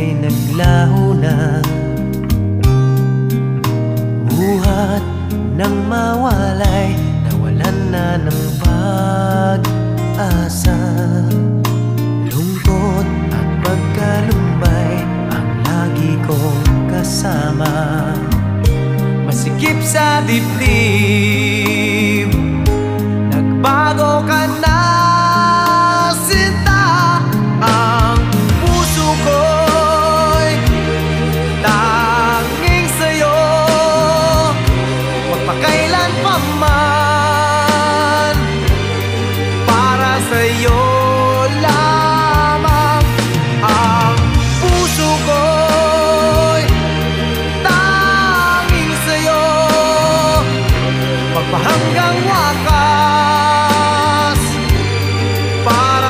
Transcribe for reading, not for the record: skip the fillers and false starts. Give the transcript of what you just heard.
ay naglaho na. Buhat ng mawalay, nawalan na ng pag-asa. Lungkot at pagkalumbay ang lagi kong kasama. Masikip sa dibdib